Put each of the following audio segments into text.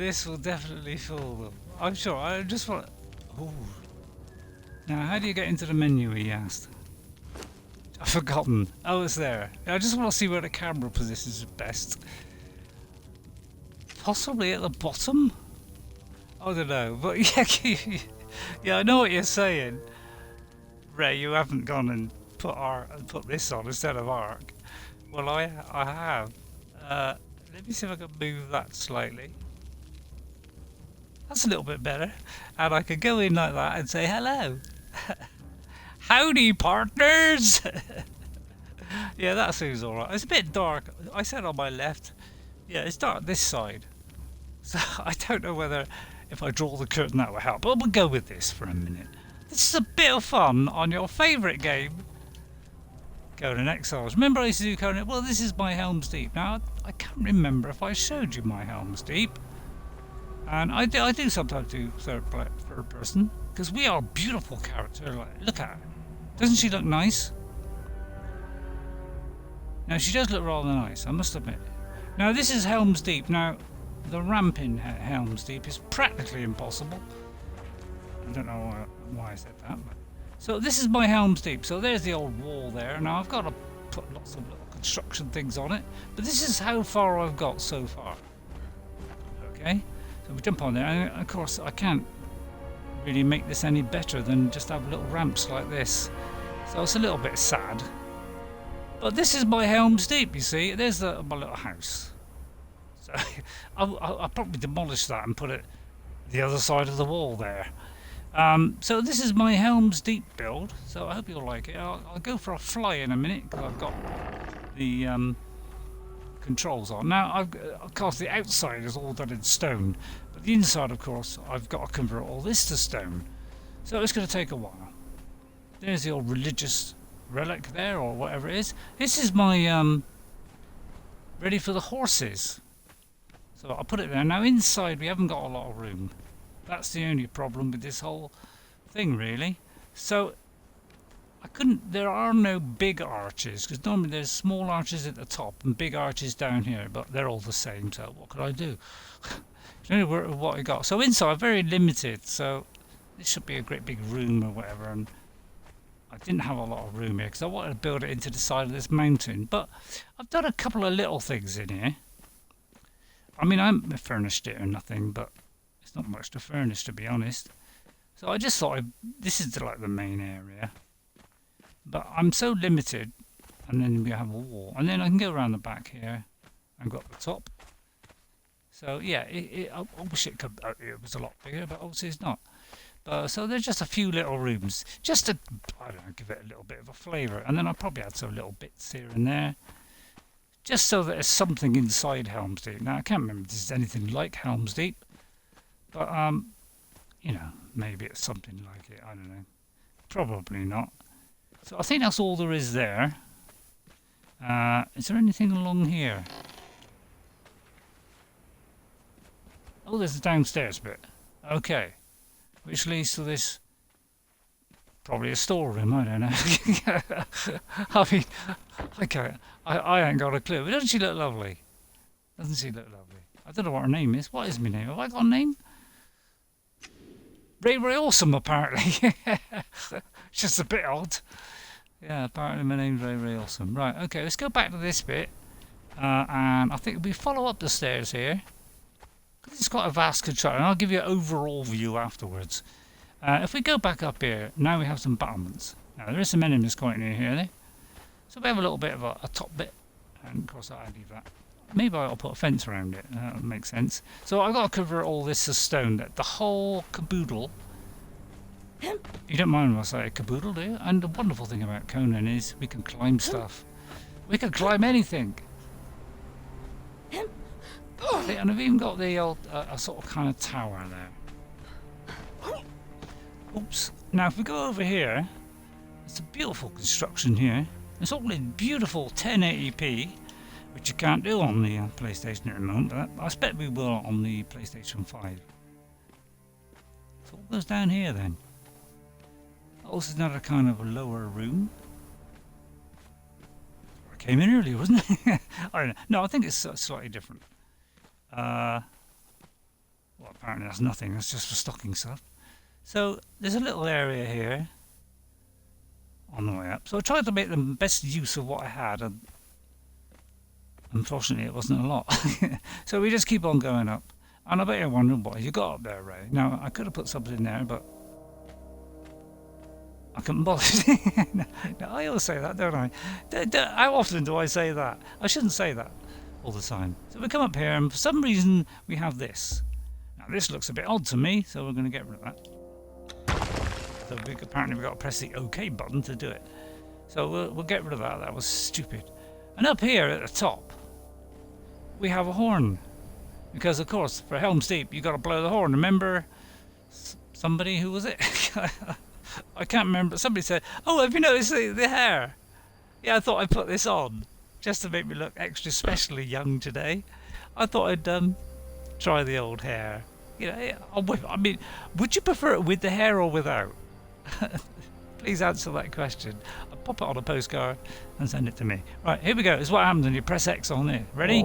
This will definitely fool them. I'm sure. I just want. Ooh. Now, how do you get into the menu? He asked. I've forgotten. Oh, it's there. I just want to see where the camera positions best. Possibly at the bottom. I don't know, but yeah, yeah, I know what you're saying. Ray, you haven't gone and put this on instead of arc. Well, I have. Let me see if I can move that slightly. That's a little bit better. And I can go in like that and say hello. Howdy, partners! Yeah, that seems alright. It's a bit dark. I said on my left. Yeah, it's dark this side. So I don't know whether if I draw the curtain that will help. But we'll go with this for a minute. This is a bit of fun on your favourite game, Conan Exiles. Remember I used to do Conan? Well, this is my Helms Deep. Now, I can't remember if I showed you my Helms Deep. And I do sometimes do third person. Because we are a beautiful character. Like, look at her. Doesn't she look nice? Now, she does look rather nice, I must admit. Now, this is Helms Deep. Now, the ramp in Helms Deep is practically impossible. I don't know why I said that. But. So this is my Helms Deep. So there's the old wall there. Now I've got to put lots of little construction things on it. But this is how far I've got so far. Okay. So we jump on there. And of course I can't really make this any better than just have little ramps like this. So it's a little bit sad. But this is my Helms Deep, you see. There's my little house. So I'll probably demolish that and put it the other side of the wall there. So this is my Helms Deep build, so I hope you'll like it. I'll go for a fly in a minute because I've got the controls on. Now, of course, the outside is all done in stone, but the inside, of course, I've got to convert all this to stone. So it's going to take a while. There's the old religious relic there, or whatever it is. This is my ready for the horses. So I'll put it there. Now inside we haven't got a lot of room. That's the only problem with this whole thing, really. So there are no big arches, because normally there's small arches at the top and big arches down here, but they're all the same, so what could I do? Only work with what I got. So inside, very limited, so this should be a great big room or whatever, and I didn't have a lot of room here, because I wanted to build it into the side of this mountain, but I've done a couple of little things in here. I mean, I haven't furnished it or nothing, but it's not much to furnish, to be honest. So I just thought this is like the main area. But I'm so limited, and then we have a wall. And then I can go around the back here and go up the top. So yeah, I wish it was a lot bigger, but obviously it's not. So there's just a few little rooms, just to, I don't know, give it a little bit of a flavour. And then I'll probably add some little bits here and there. Just so that there's something inside Helms Deep. Now I can't remember if this is anything like Helms Deep, but you know, maybe it's something like it. I don't know. Probably not. So I think that's all there is there. Is there anything along here? Oh, there's the downstairs bit. Okay, which leads to this. Probably a storeroom, I don't know. I mean, okay, I ain't got a clue. But doesn't she look lovely? Doesn't she look lovely? I don't know what her name is. What is my name? Have I got a name? RayRay Awesome, apparently. It's just a bit odd. Yeah, apparently my name's RayRay Awesome. Right, okay, let's go back to this bit. And I think we follow up the stairs here. It's quite a vast control, and I'll give you an overall view afterwards. If we go back up here, now we have some battlements. Now there is some enemies quite near here, there. So we have a little bit of a top bit, and of course I'll leave that. Maybe I'll put a fence around it, that would make sense. So I've got to cover all this as stone, that the whole caboodle. You don't mind when I say caboodle, do you? And the wonderful thing about Conan is we can climb stuff. We can climb anything. And I've even got the old, a sort of kind of tower there. Oops. Now if we go over here, it's a beautiful construction here. It's all in beautiful 1080p, which you can't do on the PlayStation at the moment, but I expect we will on the PlayStation 5. So what goes down here then? Oh, this is another kind of a lower room. I came in earlier, wasn't it? I don't know. No, I think it's slightly different. Well, apparently that's nothing. That's just for stocking stuff. So there's a little area here on the way up. So I tried to make the best use of what I had, and unfortunately it wasn't a lot. So we just keep on going up. And I bet you're wondering what you got up there, Ray. Now, I could have put something in there, but I couldn't bother. No, I always say that, don't I? How often do I say that? I shouldn't say that all the time. So we come up here, and for some reason we have this. Now this looks a bit odd to me, so we're going to get rid of that. So apparently we've got to press the OK button to do it. So we'll get rid of that. That was stupid. And up here at the top, we have a horn. Because of course, for Helms Deep, you got to blow the horn. Remember somebody, who was it? I can't remember. Somebody said, "Oh, have you noticed the hair?" Yeah, I thought I'd put this on just to make me look extra specially young today. I thought I'd try the old hair. You know, I mean, would you prefer it with the hair or without? Please answer that question. I'll pop it on a postcard and send it to me. Right, here we go. This is what happens when you press X on there. Ready?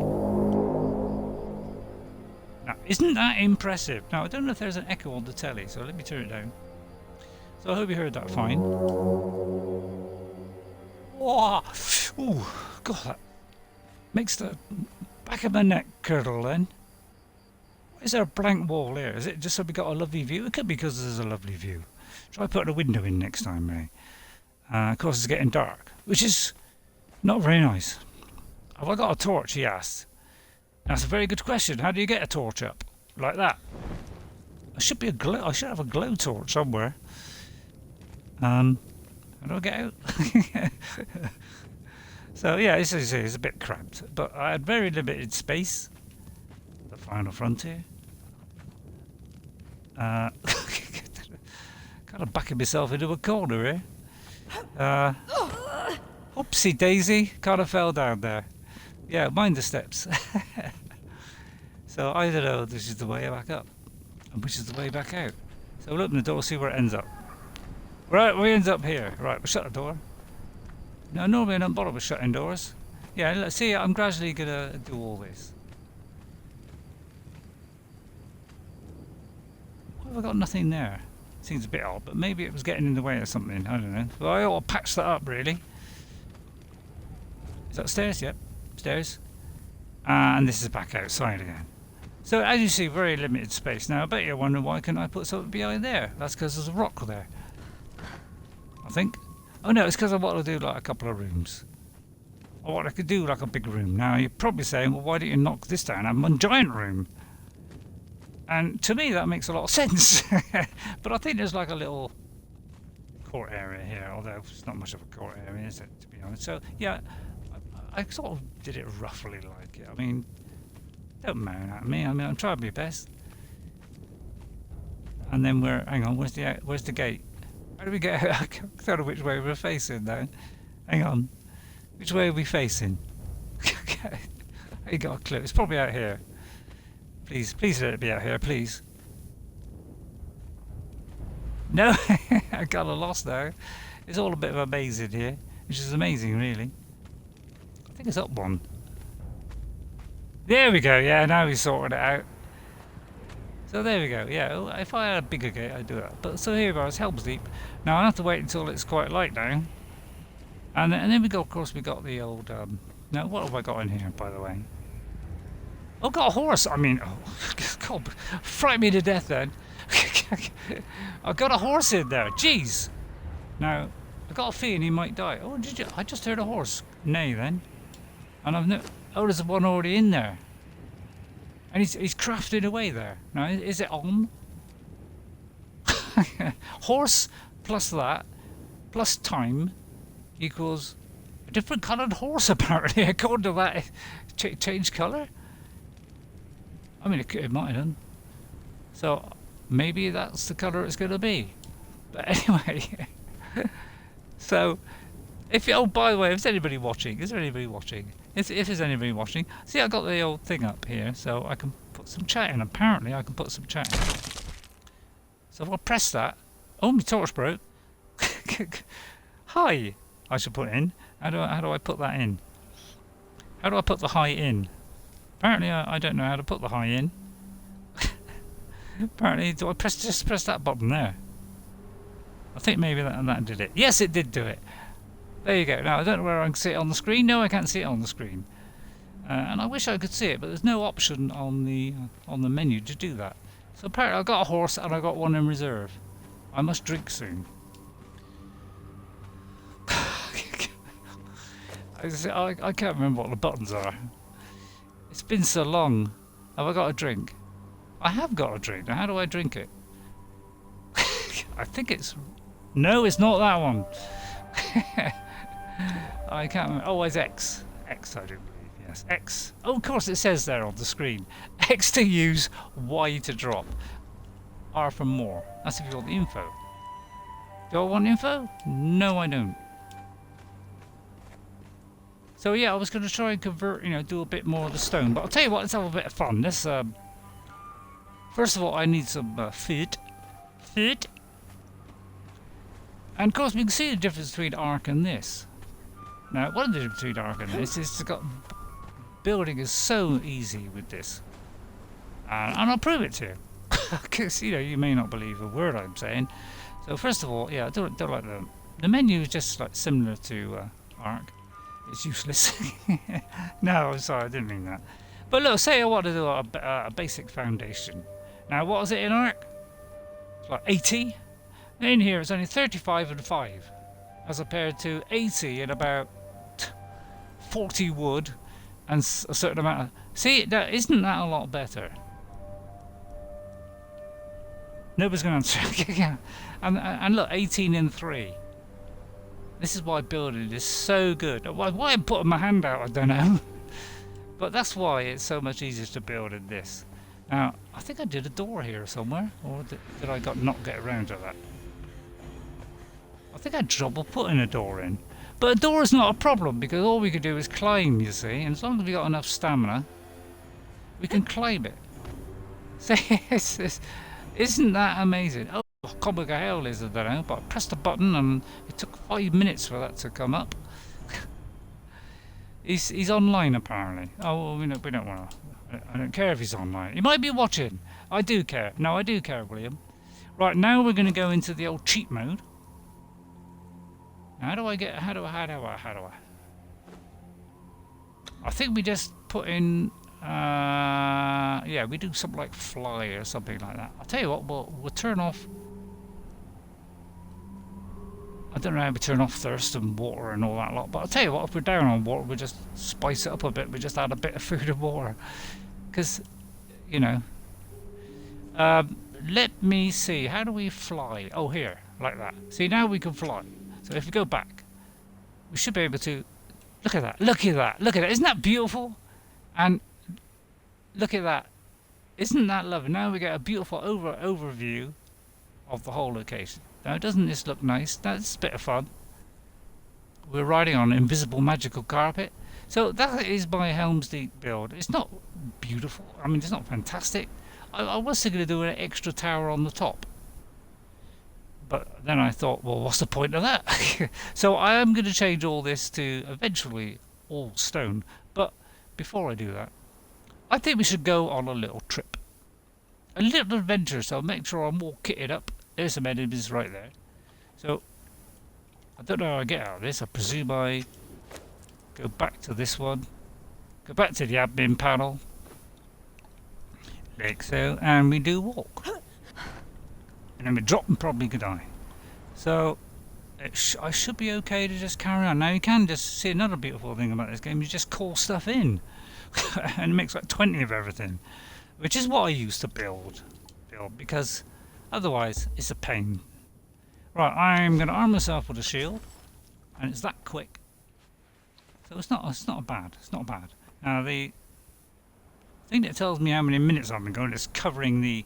Now, isn't that impressive? Now, I don't know if there's an echo on the telly, so let me turn it down. So I hope you heard that fine. Whoa! Ooh, God, that makes the back of my neck curdle then. Is there a blank wall here? Is it just so we got a lovely view? It could be because there's a lovely view. Try putting a window in next time, Ray. Of course, it's getting dark, which is not very nice. Have I got a torch? He asked. That's a very good question. How do you get a torch up? Like that? I should be a glow. I should have a glow torch somewhere. How do I get out? So yeah, it's a bit cramped, but I had very limited space. The final frontier. Kind of backing myself into a corner here. Oopsie daisy, kind of fell down there. Yeah, mind the steps. So I don't know, this is the way back up, and which is the way back out. So we'll open the door, see where it ends up. Right, we end up here. Right, we'll shut the door. Now, normally I don't bother with shutting doors. Yeah, let's see, I'm gradually gonna do all this. Why have I got nothing there? Seems a bit odd, but maybe it was getting in the way of something, I don't know. But I ought to patch that up, really. Is that stairs? Yep, stairs. And this is back outside again. So as you see, very limited space. Now I bet you're wondering why can't I put something behind there? That's because there's a rock there, I think. Oh no, it's because I want to do like a couple of rooms. I want to do like a big room. Now you're probably saying, well, why don't you knock this down and have a giant room? And to me that makes a lot of sense. But I think there's like a little court area here, although it's not much of a court area, is it, to be honest? So yeah, I sort of did it roughly like it. I mean, don't moan at me. I mean, I'm trying my best. And then hang on, where's the gate? How do we get out? I don't know which way we're facing now. Hang on. Which way are we facing? I ain't got a clue. It's probably out here. Please let it be out here, please. No, I got lost now. It's all a bit of a maze in here, which is amazing, really. I think it's up one. There we go. Yeah, now we sorted it out. So there we go. Yeah, if I had a bigger gate, I'd do that. But so here we are. It's Helms Deep. Now I have to wait until it's quite light now. And then we go. Of course, we got the old. Now what have I got in here, by the way? Oh, got a horse. I mean, oh, God, frighten me to death then. I've got a horse in there. Jeez. Now I got a feeling he might die. Oh, did you? I just heard a horse neigh then, and I've no. Oh, there's one already in there. And he's crafting away there. Now, is it on? Horse plus that, plus time, equals a different coloured horse, apparently, according to that. Change colour? I mean, it might have done. So, maybe that's the colour it's going to be. But anyway. So, oh, by the way, is there anybody watching? If there's anybody watching, see, I got the old thing up here, so I can put some chat in. Apparently, I can put some chat in. So if I press that, oh, my torch broke. Hi, I should put in. How do I put that in? How do I put the hi in? Apparently, I don't know how to put the hi in. Apparently, do I just press that button there? I think maybe that did it. Yes, it did do it. There you go. Now, I don't know where I can see it on the screen. No, I can't see it on the screen. And I wish I could see it, but there's no option on the menu to do that. So apparently I got a horse and I got one in reserve. I must drink soon. I can't remember what the buttons are. It's been so long. Have I got a drink? I have got a drink. Now how do I drink it? I think it's... No, it's not that one. I can't remember. Oh, it's X. X, I do believe. Yes, X. Oh, of course it says there on the screen. X to use, Y to drop. R for more. That's if you want the info. Do I want info? No, I don't. So yeah, I was going to try and convert, do a bit more of the stone. But I'll tell you what, let's have a bit of fun. Let's, first of all, I need some food. Food. And of course, we can see the difference between Ark and this. Now, one of the difference between Ark and this is building is so easy with this. And I'll prove it to you. Because, you may not believe a word I'm saying. So first of all, yeah, I don't like the menu is just like similar to Ark. It's useless. No, I'm sorry, I didn't mean that. But look, say I want to do a basic foundation. Now, what is it in Ark? It's like 80. In here, it's only 35 and 5, as compared to 80 and about 40 wood and a certain amount of... See, isn't that a lot better? Nobody's going to answer. And look, 18 and 3. This is why building is so good. Why I'm putting my hand out, I don't know. But that's why it's so much easier to build in this. Now, I think I did a door here somewhere. Or did I not get around to that? I think I had trouble putting a door in. But a door is not a problem, because all we can do is climb, you see. And as long as we've got enough stamina, we can climb it. See, isn't that amazing? Oh, comic hell is, I don't know, but I pressed the button and it took 5 minutes for that to come up. He's online apparently. Oh, well, we don't want to. I don't care if he's online. He might be watching. I do care. No, I do care, William. Right, now we're going to go into the old cheat mode. Now, how do I? I think we just put in. Yeah, we do something like fly or something like that. I'll tell you what, we'll turn off. I don't know how we turn off thirst and water and all that lot, but I'll tell you what, if we're down on water, we'll just spice it up a bit. We just add a bit of food and water. Because, let me see, how do we fly? Oh, here, like that. See, now we can fly. So if we go back, we should be able to, look at that, look at that, look at that. Isn't that beautiful? And look at that. Isn't that lovely? Now we get a beautiful overview of the whole location. Now, doesn't this look nice? That's a bit of fun. We're riding on invisible magical carpet. So that is my Helms Deep build. It's not beautiful. I mean, it's not fantastic. I was thinking of doing an extra tower on the top. But then I thought, well, what's the point of that? So I am going to change all this to eventually all stone. But before I do that, I think we should go on a little trip. A little adventure, so I'll make sure I'm all kitted up. There's some enemies right there. So, I don't know how I get out of this. I presume I go back to this one. Go back to the admin panel. Like so. And we do walk. And then we drop and probably could die. So, I should be okay to just carry on. Now, you can just see another beautiful thing about this game. You just call stuff in. And it makes like 20 of everything. Which is what I used to build. Because otherwise, it's a pain. Right, I'm going to arm myself with a shield. And it's that quick. So it's not bad. It's not bad. Now, the thing that tells me how many minutes I've been going is covering the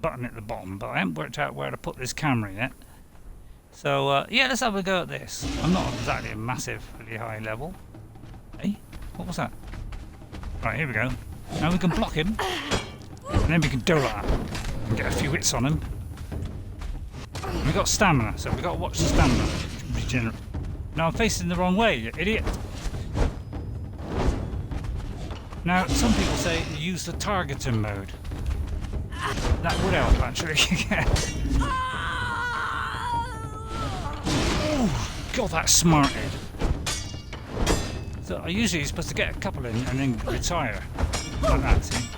button at the bottom. But I haven't worked out where to put this camera yet. So, yeah, let's have a go at this. I'm not exactly a massively high level. Hey, what was that? Right, here we go. Now we can block him. And then we can do that. And get a few hits on him. And we've got stamina, so we've got to watch the stamina. Regenerate. No, I'm facing the wrong way, you idiot. Now, some people say use the targeting mode. That would help, actually. Oh, God, that smarted. So I usually supposed to get a couple in and then retire. Like that, see?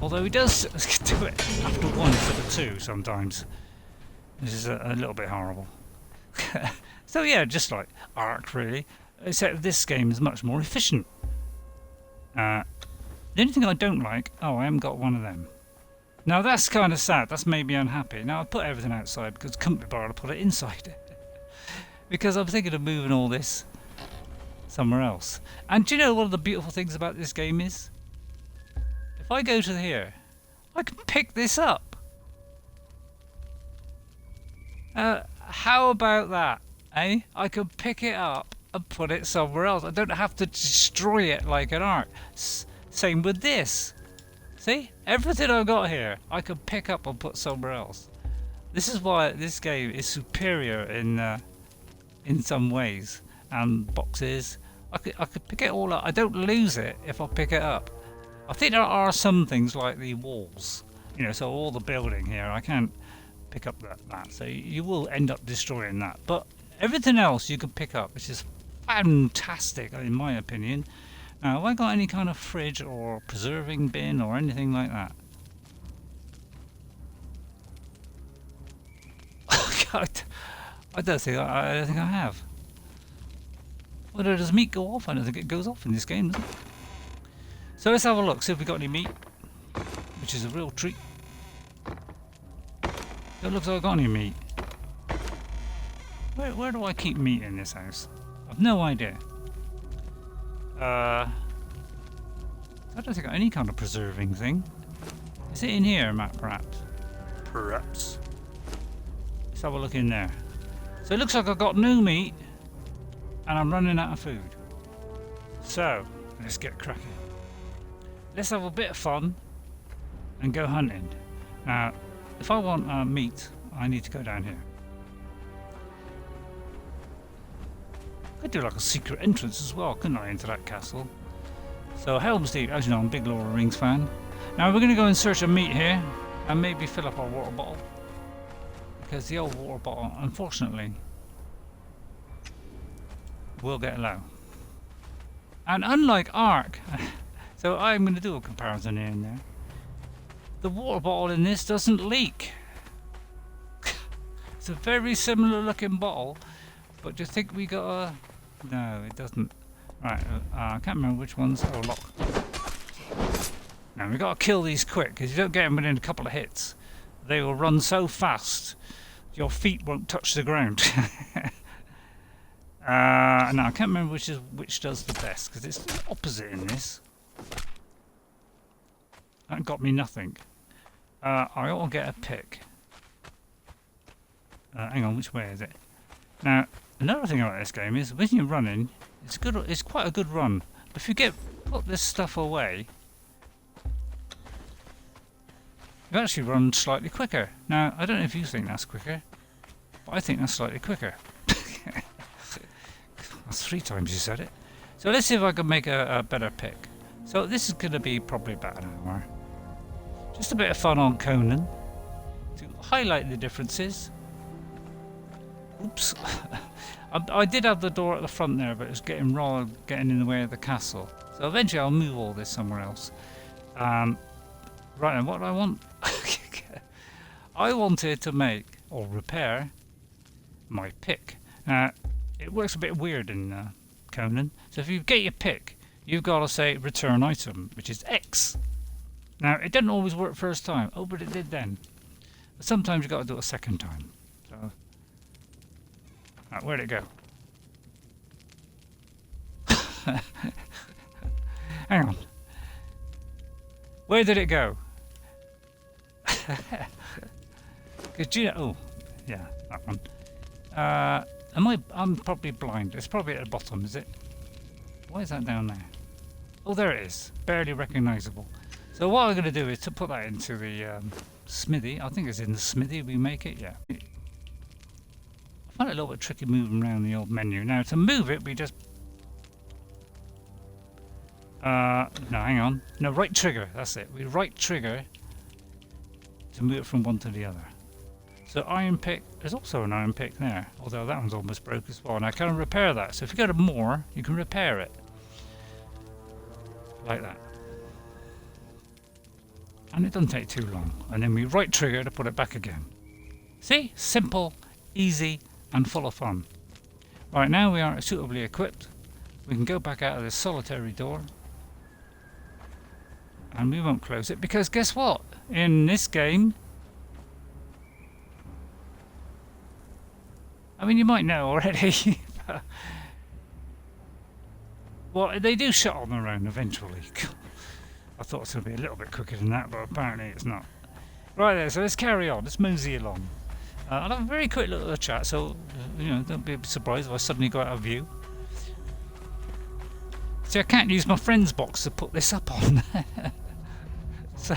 Although he does do it after one instead of two sometimes. This is a little bit horrible. So yeah, just like Ark really. Except this game is much more efficient. The only thing I don't like... Oh, I haven't got one of them. Now that's kind of sad. That's made me unhappy. Now I put everything outside because I couldn't be bothered to put it inside. Because I'm thinking of moving all this somewhere else. And do you know one of the beautiful things about this game is? If I go to here, I can pick this up. How about that, eh? I can pick it up and put it somewhere else. I don't have to destroy it like an Ark. Same with this. See? Everything I've got here, I can pick up and put somewhere else. This is why this game is superior in some ways. And boxes, I could pick it all up. I don't lose it if I pick it up. I think there are some things like the walls, you know, so all the building here, I can't pick up that. So you will end up destroying that. But everything else you can pick up, which is fantastic in my opinion. Now, have I got any kind of fridge or preserving bin or anything like that? Oh God, I don't think I have. Well, does meat go off? I don't think it goes off in this game, does it? So let's have a look, see if we got any meat, which is a real treat. It looks like I got any meat. Where do I keep meat in this house? I've no idea. I don't think I got any kind of preserving thing. Is it in here, Matt, perhaps? Perhaps. Let's have a look in there. So it looks like I've got no meat, and I'm running out of food. So, let's get cracking. Let's have a bit of fun and go hunting. Now, if I want meat, I need to go down here. I'd do like a secret entrance as well, couldn't I, into that castle? So Helms Deep, as you know, I'm a big Lord of the Rings fan. Now we're going to go in search of meat here and maybe fill up our water bottle. Because the old water bottle, unfortunately, will get low. And unlike Ark, so I'm going to do a comparison here and there. The water bottle in this doesn't leak. It's a very similar looking bottle, but do you think we got a... No, it doesn't. Right, I can't remember which ones. Oh, lock. Now we've got to kill these quick, because you don't get them within a couple of hits. They will run so fast, your feet won't touch the ground. No, I can't remember which does the best, because it's the opposite in this. That got me nothing. I ought to get a pick. Hang on, which way is it? Now, another thing about this game is when you're running, it's quite a good run. But if you put this stuff away, you actually run slightly quicker. Now, I don't know if you think that's quicker, but I think that's slightly quicker. That's 3 times you said it. So let's see if I can make a better pick. So this is going to be probably about an hour. Just a bit of fun on Conan to highlight the differences. Oops. I did have the door at the front there, but it was getting in the way of the castle. So eventually I'll move all this somewhere else. Right, and what do I want? I wanted to make or repair my pick. It works a bit weird in Conan. So if you get your pick, you've got to say return item, which is X. Now it didn't always work first time. Oh, but it did then. But sometimes you've got to do it a second time. So, right, where'd it go? Hang on. Where did it go? Cause you know, oh, yeah, that one. I'm probably blind. It's probably at the bottom, is it? Why is that down there? Oh, there it is. Barely recognisable. So what I'm going to do is to put that into the smithy. I think it's in the smithy we make it, yeah. I find it a little bit tricky moving around the old menu. Now to move it, we just... no, hang on. No, right trigger. That's it. We right trigger to move it from one to the other. So iron pick, there's also an iron pick there, although that one's almost broke as well. And I can repair that. So if you go to more, you can repair it. Like that. And it doesn't take too long. And then we right trigger to put it back again. See? Simple, easy, and full of fun. Right, now we are suitably equipped. We can go back out of this solitary door. And we won't close it because guess what? In this game, I mean, you might know already. Well, they do shut on their own eventually. I thought it was going to be a little bit quicker than that, but apparently it's not. Right there, so let's carry on. Let's mosey along. I'll have a very quick look at the chat, so you know, don't be surprised if I suddenly go out of view. See, I can't use my friends box to put this up on. So,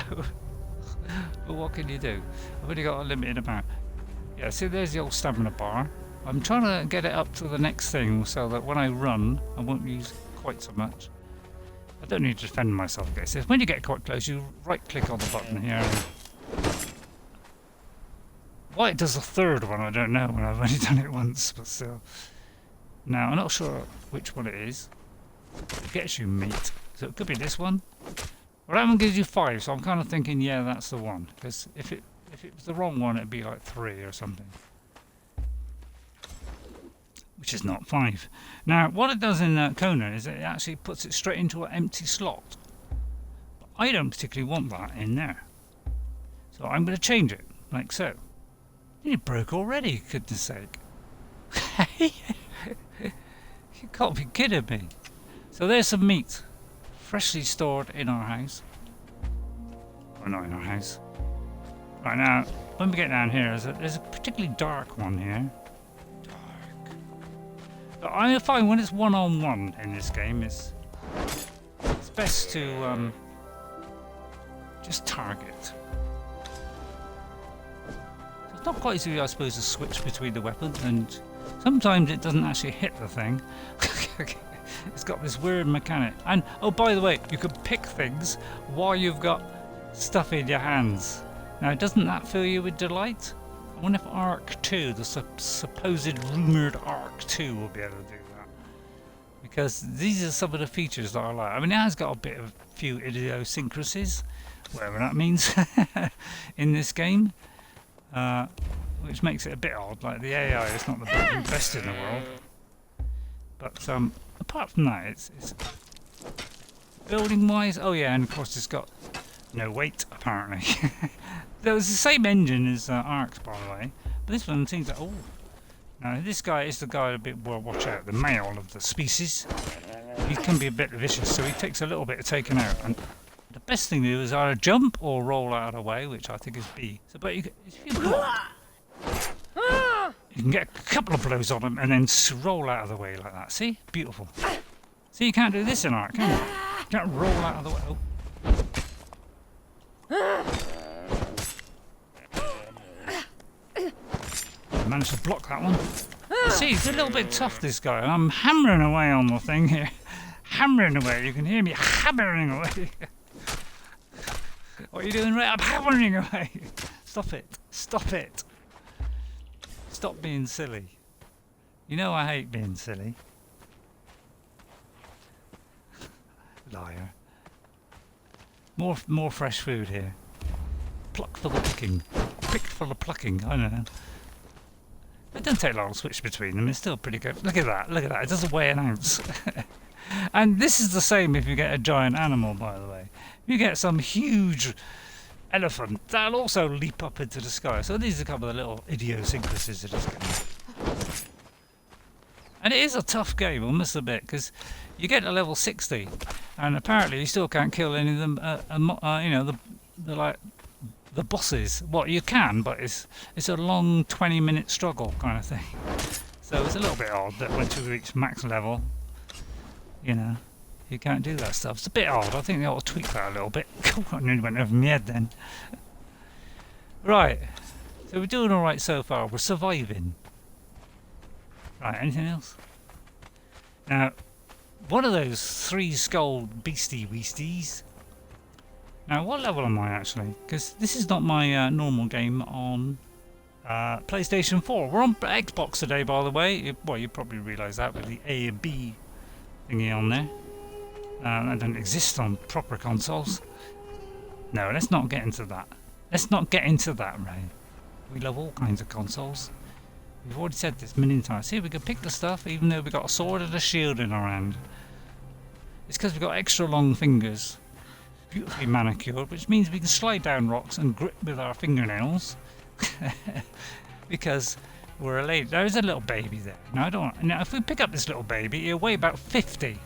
but what can you do? I've only got a limited amount. Yeah, see, there's the old stamina bar. I'm trying to get it up to the next thing so that when I run, I won't use quite so much. I don't need to defend myself, guys. So when you get quite close, you right-click on the button here. And why it does a third one, I don't know, when I've only done it once, but still. Now, I'm not sure which one it is. It gets you meat. So it could be this one. Well, that one gives you 5, so I'm kind of thinking, yeah, that's the one. Because if it was the wrong one, it'd be like 3 or something. Which is not 5. Now, what it does in Conan is it actually puts it straight into an empty slot. But I don't particularly want that in there. So I'm going to change it, like so. It broke already, goodness sake. You can't be kidding me. So there's some meat, freshly stored in our house. Or not in our house. Right now, when we get down here, there's a particularly dark one here. I find when it's one-on-one in this game, it's best to just target. So it's not quite easy, I suppose, to switch between the weapons, and sometimes it doesn't actually hit the thing. It's got this weird mechanic. And oh, by the way, you can pick things while you've got stuff in your hands. Now, doesn't that fill you with delight? I wonder if Arc 2, the supposed rumoured Arc 2, will be able to do that. Because these are some of the features that I like. I mean, it has got a few idiosyncrasies, whatever that means, in this game. Which makes it a bit odd, like the AI is not the best in the world. But apart from that, it's building-wise, oh yeah, and of course it's got no weight, apparently. There was the same engine as Arc's, by the way, but this one seems like, oh, now this guy is the guy a bit, well, watch out, the male of the species. He can be a bit vicious, so he takes a little bit of taking out, and the best thing to do is either jump or roll out of the way, which I think is B. So, but if you can get a couple of blows on him and then roll out of the way like that. See? Beautiful. See, you can't do this in Arc, can you? You can't roll out of the way. Oh. I managed to block that one. See, he's a little bit tough, this guy, and I'm hammering away on the thing here. Hammering away. You can hear me hammering away. What are you doing, Ray? I'm hammering away. Stop it. Stop it. Stop being silly. You know I hate being silly. Liar. More fresh food here. Pluck for the picking. Pick for the plucking. I don't know. It doesn't take long to switch between them. It's still pretty good. Look at that. Look at that. It doesn't weigh an ounce. And this is the same if you get a giant animal, by the way. If you get some huge elephant, that'll also leap up into the sky. So these are a couple of little idiosyncrasies of this game. And it is a tough game, I must admit, because you get to level 60, and apparently you still can't kill any of them. You know, the bosses. Well, you can, but it's a long 20-minute struggle kind of thing. So it's a little bit odd that once you reach max level, you know, you can't do that stuff. It's a bit odd. I think they ought to tweak that a little bit. I nearly went over my head then. Right. So we're doing alright so far. We're surviving. Right, anything else? Now, one of those 3-skull beastie weasties Now, what level am I actually? Because this is not my normal game on PlayStation 4. We're on Xbox today, by the way. Well, you probably realise that with the A and B thingy on there. That doesn't exist on proper consoles. No, let's not get into that. Let's not get into that, Ray. We love all kinds of consoles. We've already said this many times. See, we can pick the stuff even though we've got a sword and a shield in our hand. It's because we've got extra long fingers. Beautifully manicured, which means we can slide down rocks and grip with our fingernails. Because we're a lady. There's a little baby there. Now, if we pick up this little baby, it'll weigh about 50.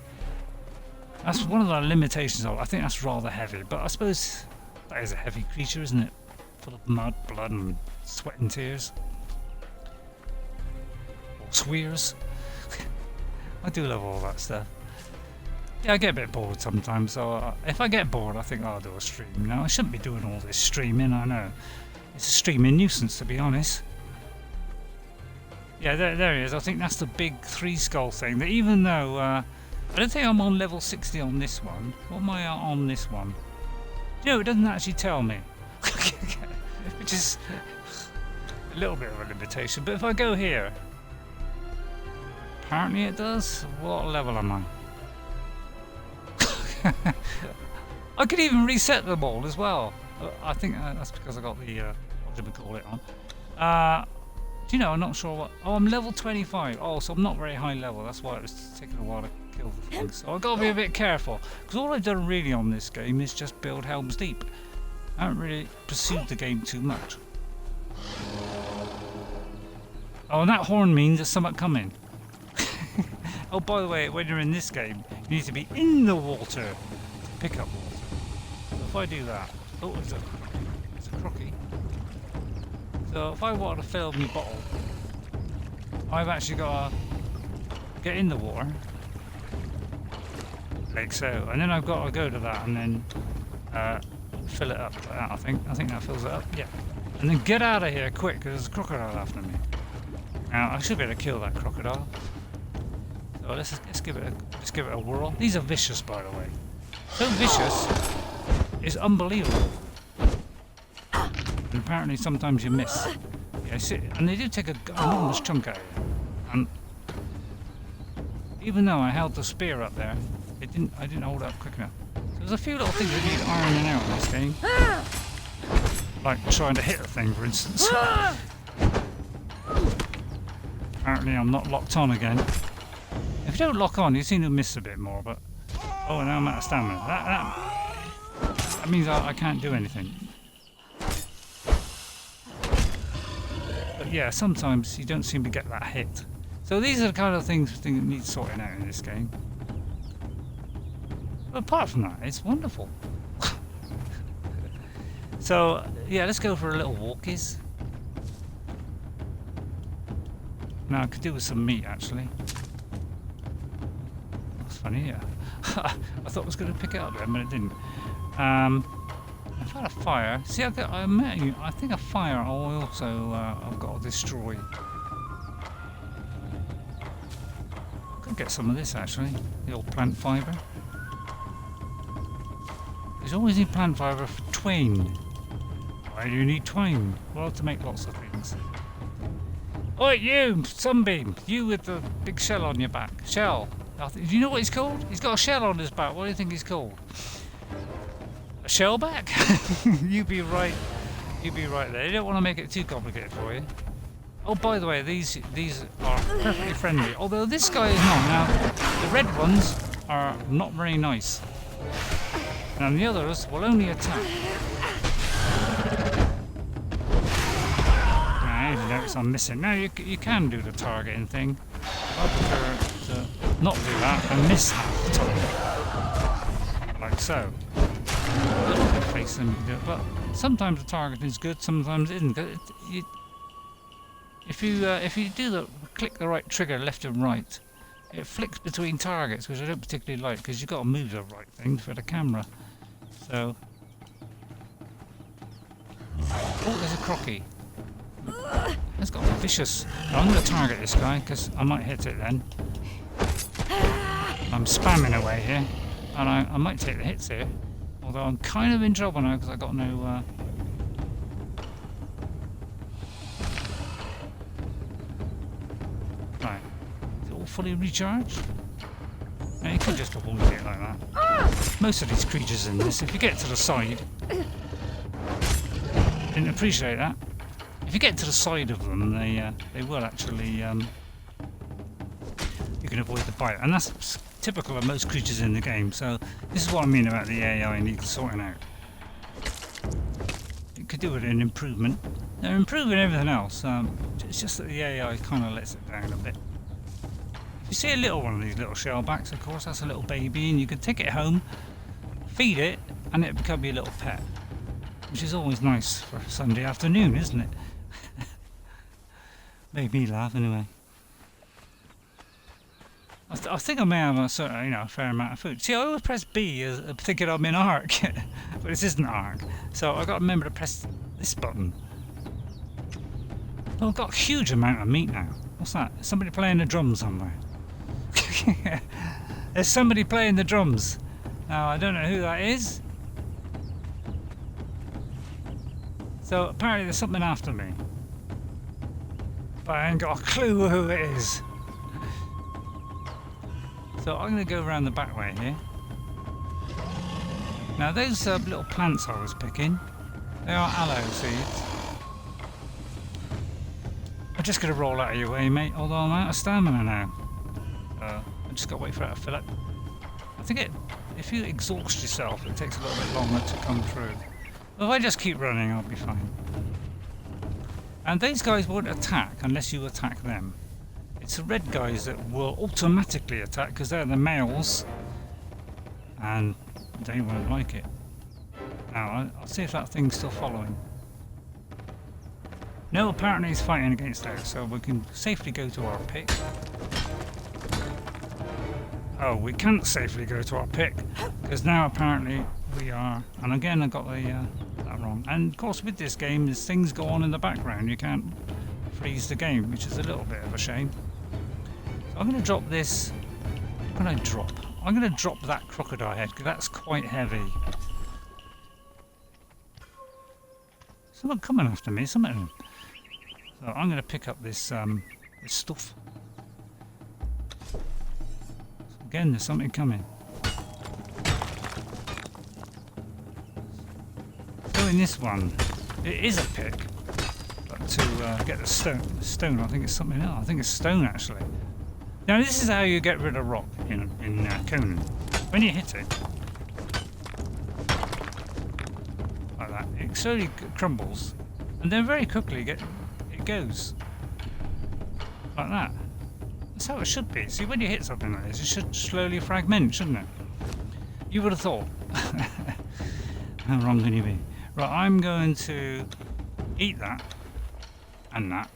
That's one of the limitations of it. I think that's rather heavy, but I suppose that is a heavy creature, isn't it? Full of mud, blood, and sweat and tears. Or swears. I do love all that stuff. Yeah, I get a bit bored sometimes, so if I get bored, I think I'll do a stream. Now, I shouldn't be doing all this streaming, I know. It's a streaming nuisance, to be honest. Yeah, there he is. I think that's the big 3 skull thing. That even though I don't think I'm on level 60 on this one. What am I on this one? You know, it doesn't actually tell me. Which is a little bit of a limitation. But if I go here, apparently it does. What level am I? I could even reset them all as well. I think that's because I got the what did we call it on? Do you know? I'm not sure what. Oh, I'm level 25. Oh, so I'm not very high level. That's why it was taking a while to kill the things. So I've got to be a bit careful because all I've done really on this game is just build Helms Deep. I haven't really pursued the game too much. Oh, and that horn means there's something coming. Oh, by the way, when you're in this game, you need to be in the water to pick up water. So if I do that, oh, it's a crocky. So if I want to fill my bottle, I've actually got to get in the water, like so, and then I've got to go to that and then fill it up like that. I think that fills it up. Yeah, and then get out of here quick because there's a crocodile after me. Now I should be able to kill that crocodile. So let's give it a whirl. These are vicious, by the way. So vicious, it's unbelievable. And apparently sometimes you miss. Yeah, see, and they do take an enormous chunk out of you. And even though I held the spear up there, I didn't hold it up quick enough. So there's a few little things that need ironing out in this game. Like trying to hit a thing, for instance. Apparently I'm not locked on again. If you don't lock on, you seem to miss a bit more, but... Oh, now I'm out of stamina. That means I can't do anything. But yeah, sometimes you don't seem to get that hit. So these are the kind of things that need sorting out in this game. But apart from that, it's wonderful. So, yeah, let's go for a little walkies. Now, I could do with some meat, actually. That's funny, yeah. I thought I was going to pick it up then, but it didn't. I've had a fire. See, I think a fire I also I've got to destroy. I could get some of this, actually. The old plant fibre. There's always need plant fibre for twine. Why do you need twine? Well, to make lots of things. Oi, you, Sunbeam! You with the big shell on your back. Shell. Do you know what he's called? He's got a shell on his back. What do you think he's called? A shellback? You be right. You be right there. You don't want to make it too complicated for you. Oh, by the way, these are perfectly friendly. Although this guy is not. Now, the red ones are not very nice. And the others will only attack. Now, you notice I'm missing. Now, you can do the targeting thing. I prefer to not do that and miss half the time. Like so. A little bit face them, but sometimes the targeting is good, sometimes it isn't. If you do click the right trigger left and right, it flicks between targets, which I don't particularly like because you've got to move the right thing for the camera. So, oh, there's a crocky. That's got vicious. I'm going to target this guy because I might hit it then. I'm spamming away here, and I might take the hits here. Although I'm kind of in trouble now because I got no... Right. Is it all fully recharged? Now you could just avoid it like that. Most of these creatures in this, if you get to the side... Didn't appreciate that. If you get to the side of them, they will actually... you can avoid the bite. And that's typical of most creatures in the game. So this is what I mean about the AI needs sorting out. You could do it an improvement. They're improving everything else. It's just that the AI kind of lets it down a bit. If you see a little one of these little shellbacks, of course, that's a little baby, and you can take it home, feed it, and it'll become your little pet. Which is always nice for a Sunday afternoon, isn't it? Made me laugh anyway. I think I may have a certain, a fair amount of food. See, I always press B as thinking I'm in Ark, but this isn't Ark. So I've got to remember to press this button. Oh, I've got a huge amount of meat now. What's that? Is somebody playing the drums somewhere? There's somebody playing the drums. Now, I don't know who that is. So apparently there's something after me. But I ain't got a clue who it is. So I'm going to go around the back way here. Now those little plants I was picking, they are aloe seeds. I'm just going to roll out of your way, mate, although I'm out of stamina now. I just got to wait for it to fill up. I think if you exhaust yourself, it takes a little bit longer to come through. If I just keep running, I'll be fine. And these guys won't attack unless you attack them. It's the red guys that will automatically attack because they're the males and they won't like it. Now, I'll see if that thing's still following. No, apparently he's fighting against those, so we can safely go to our pick. Oh, we can't safely go to our pick because now apparently we are, and again I got that wrong. And of course with this game, as things go on in the background, you can't freeze the game, which is a little bit of a shame. I'm going to drop this. What can I drop? I'm going to drop that crocodile head because that's quite heavy. Someone coming after me, something. So I'm going to pick up this this stuff. So again, there's something coming. So in this one, it is a pick, but to get the stone, I think it's something else. I think it's stone actually. Now this is how you get rid of rock in Conan. When you hit it, like that, it slowly crumbles, and then very quickly it goes like that. That's how it should be. See, when you hit something like this, it should slowly fragment, shouldn't it? You would have thought. How wrong can you be? Right, I'm going to eat that and that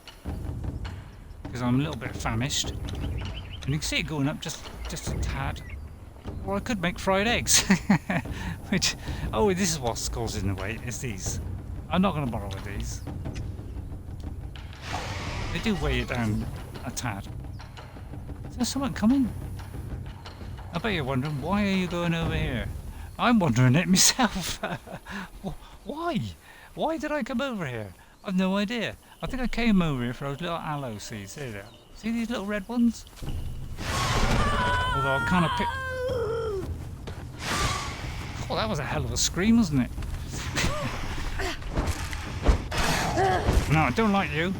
because I'm a little bit famished. And you can see it going up just a tad. Or I could make fried eggs. Which, oh, this is what's causing the weight, is these. I'm not going to bother with these. They do weigh you down a tad. Is there someone coming? I bet you're wondering, why are you going over here? I'm wondering it myself. Why? Why did I come over here? I've no idea. I think I came over here for those little aloe seeds. There they are. See these little red ones? Although I kind of picked... Oh, that was a hell of a scream, wasn't it? No, I don't like you.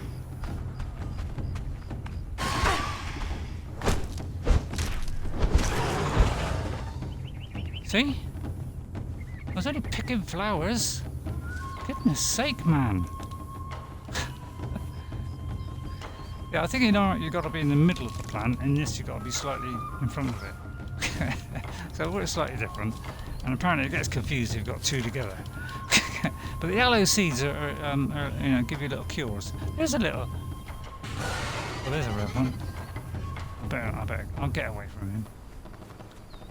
See? I was only picking flowers. Goodness sake, man. Yeah, I think in art you've got to be in the middle of the plant, in this you've got to be slightly in front of it. So we're slightly different, and apparently it gets confused if you've got two together. But the aloe seeds are give you little cures. There's a little. Well, there's a red one. I better, I'll get away from him.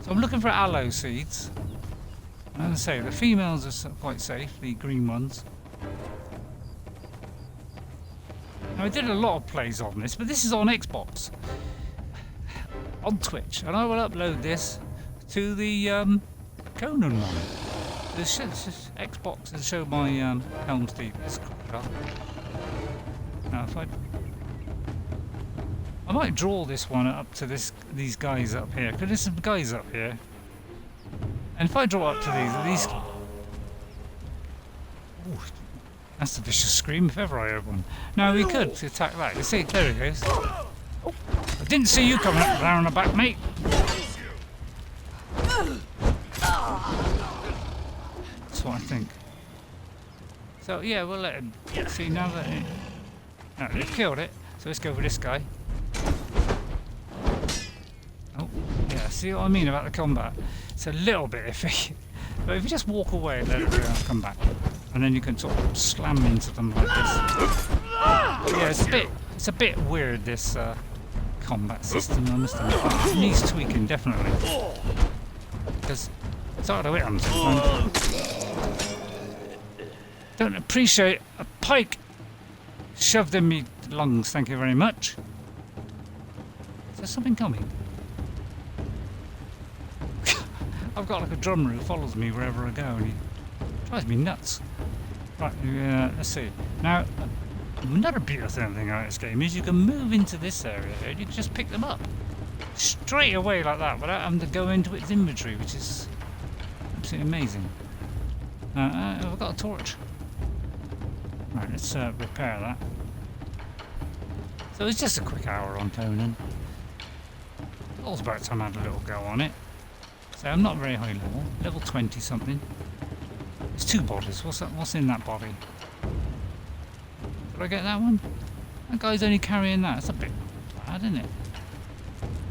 So I'm looking for aloe seeds. And as I say, the females are quite safe, the green ones. Now, I did a lot of plays on this, but this is on Xbox, on Twitch, and I will upload this to the Conan one. This Xbox has shown my Helms Deep. It's crocodile. Now if I might draw this one up to these guys up here, because there's some guys up here. And if I draw up to these ooh, that's a vicious scream if ever I heard one. Now we could attack that. You see, there it goes. Oh, I didn't see you coming up there on the back, mate. That's what I think. So yeah, we'll let him. See now that they've killed it. So let's go for this guy. Oh, yeah. See what I mean about the combat? It's a little bit iffy. But if you just walk away and let it come back, and then you can sort of slam into them like this. Yeah, it's a bit weird, this combat system, I must admit. It needs tweaking, definitely. Because it's hard to hit them sometimes. Don't appreciate a pike shoved in me lungs, thank you very much. Is there something coming? I've got like a drummer who follows me wherever I go and he drives me nuts. Right, let's see. Now, another beautiful thing about this game is you can move into this area and you can just pick them up straight away like that without having to go into its inventory, which is absolutely amazing. I've got a torch. Right, let's repair that. So it's just a quick hour on Conan. It was about time I had a little go on it. So I'm not very high level 20 something. There's 2 bodies. What's in that body? Did I get that one? That guy's only carrying that. That's a bit bad, isn't it?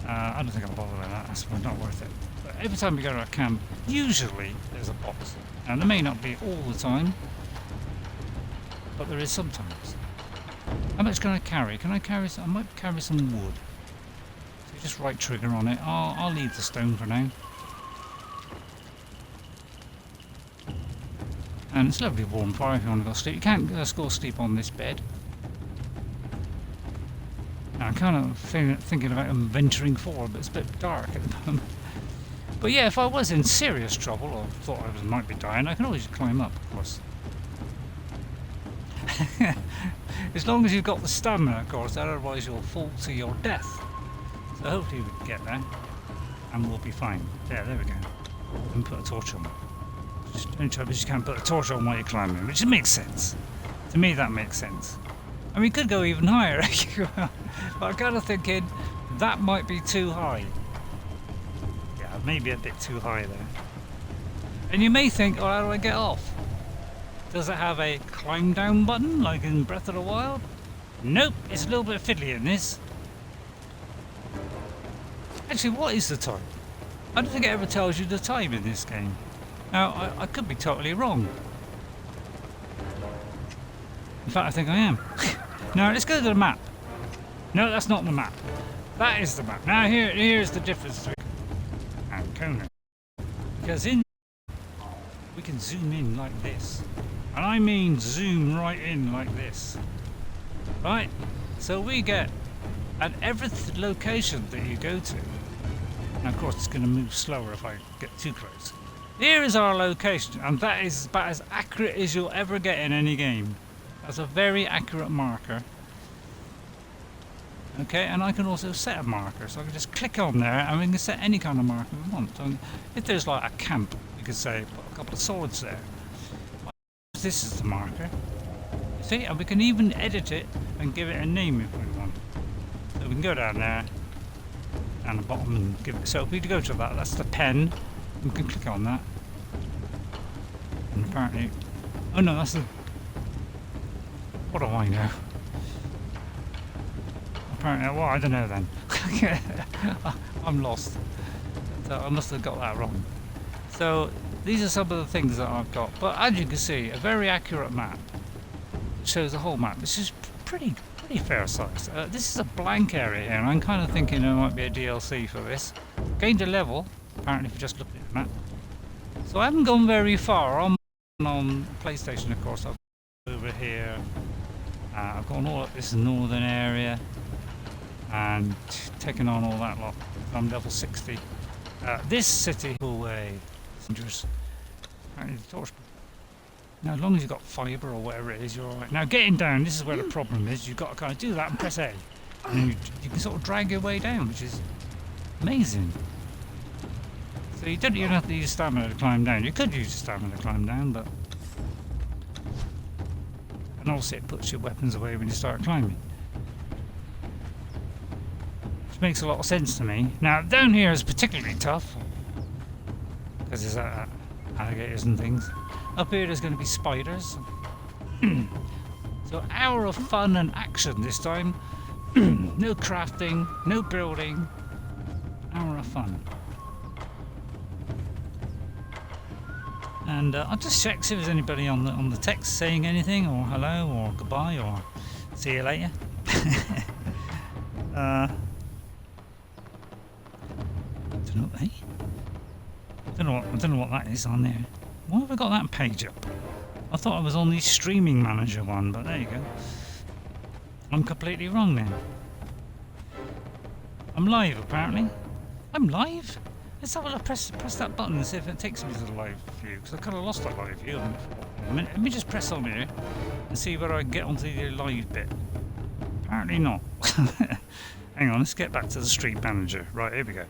I don't think I'll bother with that. That's not worth it. But every time we go to a camp, usually there's a box. And there may not be all the time, but there is sometimes. How much can I carry? Can I carry some? I might carry some wood. So just right trigger on it. I'll leave the stone for now. And it's a lovely warm fire if you want to go sleep. You can't go sleep on this bed. Now, I'm kind of thinking about venturing forward, but it's a bit dark at the moment. But yeah, if I was in serious trouble or thought I might be dying, I can always climb up, of course. As long as you've got the stamina, of course, otherwise you'll fall to your death. So hopefully we can get there and we'll be fine. There we go. And put a torch on. The only trouble is you can't put a torch on while you're climbing, which makes sense. To me that makes sense. And we could go even higher, but I'm kind of thinking that might be too high. Yeah, maybe a bit too high there. And you may think, oh, how do I get off? Does it have a climb down button like in Breath of the Wild? Nope, it's a little bit fiddly in this. Actually, what is the time? I don't think it ever tells you the time in this game. Now, I could be totally wrong. In fact, I think I am. Now, let's go to the map. No, that's not the map. That is the map. Now, here's the difference between and Conan. Because we can zoom in like this. And I mean zoom right in like this. Right? So we get at every location that you go to. Now, of course, it's going to move slower if I get too close. Here is our location, and that is about as accurate as you'll ever get in any game. That's a very accurate marker. Okay, and I can also set a marker, so I can just click on there and we can set any kind of marker we want. So if there's like a camp, you could say put a couple of swords there. This is the marker. You see, and we can even edit it and give it a name if we want. So we can go down there and the bottom and give it. So if we go to that, that's the pen. We can click on that. And apparently, oh no, that's the. What do I know? Apparently, well, I don't know then. I'm lost. So I must have got that wrong. So these are some of the things that I've got. But as you can see, a very accurate map. It shows the whole map. This is pretty fair size. This is a blank area here, and I'm kind of thinking there might be a DLC for this. Gained a level, apparently, if you just look at the map. So I haven't gone very far. I'm on PlayStation, of course. I've gone over here. I've gone all up this northern area and taken on all that lot. I'm level 60. This city away. Dangerous. Apparently the torch. Now, as long as you've got fibre or whatever it is, you're alright. Now, getting down, this is where the problem is. You've got to kind of do that and press A. And then you can sort of drag your way down, which is amazing. So you don't even have to use stamina to climb down. You could use stamina to climb down, but... And also it puts your weapons away when you start climbing. Which makes a lot of sense to me. Now, down here is particularly tough. Because there's alligators and things. Up here there's going to be spiders. So hour of fun and action this time. No crafting, no building. Hour of fun. And I'll just check see if there's anybody on the text saying anything, or hello, or goodbye, or see you later. I don't know, eh? I don't know what that is on there. Why have I got that page up? I thought I was on the streaming manager one, but there you go. I'm completely wrong then. I'm live apparently. I'm live? Let's have a look, press that button and see if it takes me to the live view, because I kind of lost that live view. Let me just press on here and see whether I can get onto the live bit. Apparently not. Hang on, let's get back to the stream manager. Right, here we go.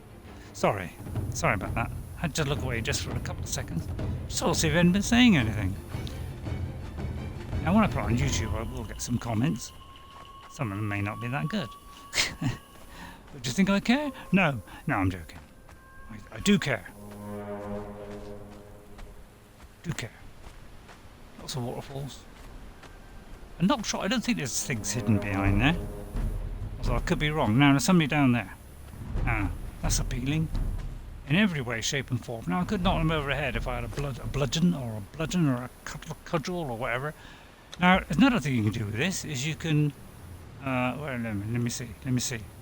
Sorry about that. I had to look away just for a couple of seconds. Just to see if anybody's saying anything. Now when I put it on YouTube I will get some comments. Some of them may not be that good. But do you think I care? No, I'm joking. I do care. Lots of waterfalls. I'm not sure, I don't think there's things hidden behind there. Although I could be wrong. Now there's somebody down there. That's appealing. In every way, shape and form. Now I could knock them over the head if I had a bludgeon or a cudgel or whatever. Now another thing you can do with this is you can well, let me see.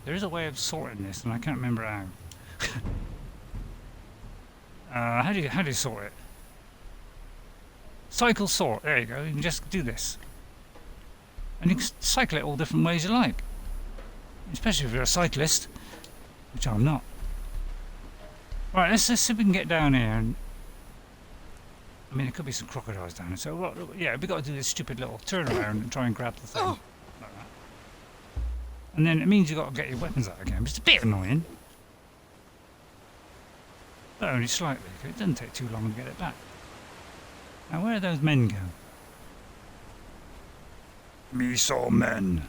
There is a way of sorting this and I can't remember how. How do you sort it? Cycle sort, there you go, you can just do this. And you can cycle it all different ways you like. Especially if you're a cyclist, which I'm not. Right, let's see if we can get down here. And I mean, there could be some crocodiles down here. So, well, yeah, we've got to do this stupid little turnaround and try and grab the thing. Like that. And then it means you've got to get your weapons out again. It's a bit annoying. But only slightly, because it doesn't take too long to get it back. Now, where do those men go? Me saw men.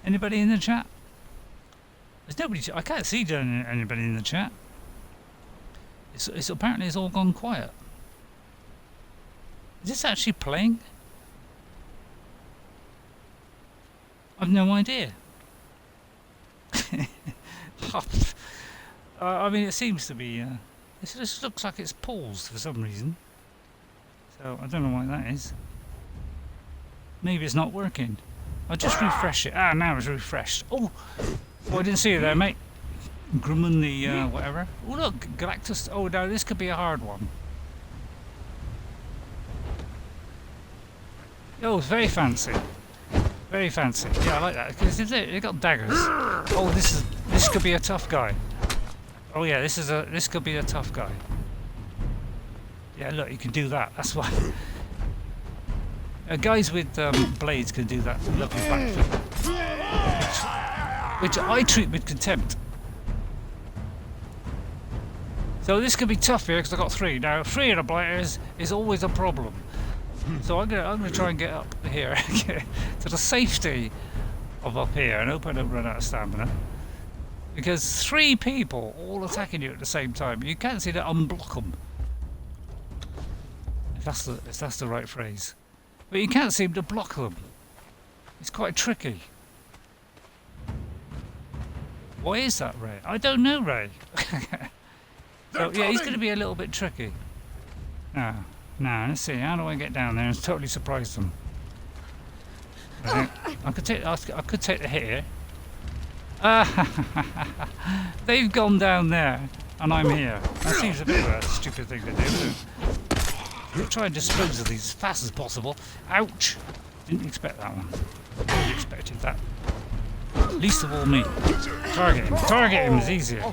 Anybody in the chat? There's nobody. I can't see anybody in the chat. It's apparently it's all gone quiet. Is this actually playing? I've no idea. I mean, it seems to be. This just looks like it's paused for some reason. So I don't know why that is. Maybe it's not working. I'll just refresh it. Now it's refreshed. Oh, I didn't see you there, mate. Grumman the whatever. Oh look, Galactus. Oh no, this could be a hard one. Oh, it's very fancy. Very fancy. Yeah, I like that because they got daggers. Oh, this could be a tough guy. Oh yeah, this could be a tough guy. Yeah, look, you can do that. That's why. Guys with blades can do that lovely backflip, which I treat with contempt. So this could be tough here because I got 3. Now 3 of the blighters is always a problem. So I'm gonna try and get up here to the safety of up here and hope I don't run out of stamina. Because 3 people all attacking you at the same time, you can't seem to unblock them. If that's the right phrase. But you can't seem to block them. It's quite tricky. Why is that, Ray? I don't know, Ray. So yeah, he's going to be a little bit tricky. Now, let's see. How do I get down there and totally surprise them? I could take the hit here. They've gone down there, and I'm here. That seems a bit of a stupid thing to do, isn't it? We'll try and dispose of these as fast as possible. Ouch! Didn't expect that one. Nobody expected that. Least of all me. Target him. Target him is easier.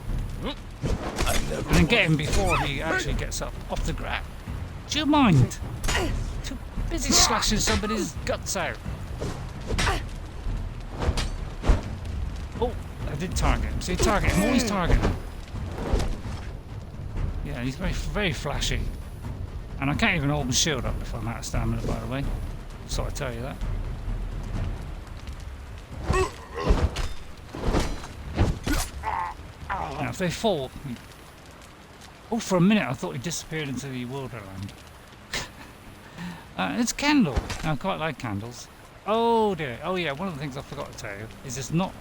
And then get him before he actually gets up off the ground. Do you mind? Too busy slashing somebody's guts out. Oh, I did target him. See, target him. Always target him. Yeah, he's very, very flashy. And I can't even hold my shield up if I'm out of stamina, by the way. So I tell you that. Now, if they fall... Oh, for a minute I thought he disappeared into the Wonderland. It's candle. I quite like candles. Oh dear. Oh yeah, one of the things I forgot to tell you is it's not